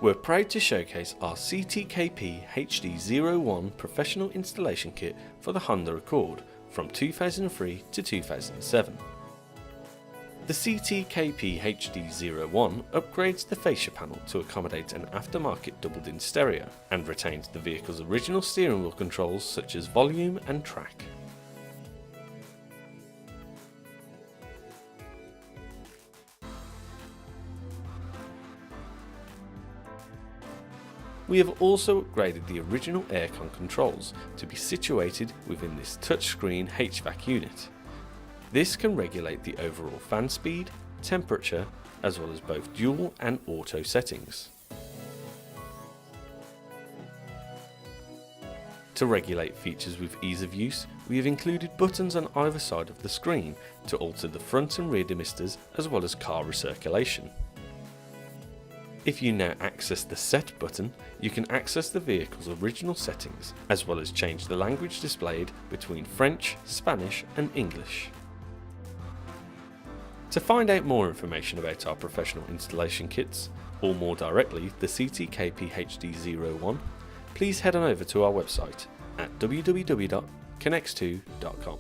We're proud to showcase our CTKPHD01 professional installation kit for the Honda Accord from 2003 to 2007. The CTKPHD01 upgrades the fascia panel to accommodate an aftermarket doubled-in stereo and retains the vehicle's original steering wheel controls such as volume and track. We have also upgraded the original aircon controls to be situated within this touchscreen HVAC unit. This can regulate the overall fan speed, temperature, as well as both dual and auto settings. To regulate features with ease of use, we have included buttons on either side of the screen to alter the front and rear demisters as well as car recirculation. If you now access the Set button, you can access the vehicle's original settings, as well as change the language displayed between French, Spanish and English. To find out more information about our professional installation kits, or more directly the CTKPHD01, please head on over to our website at www.connex2.com.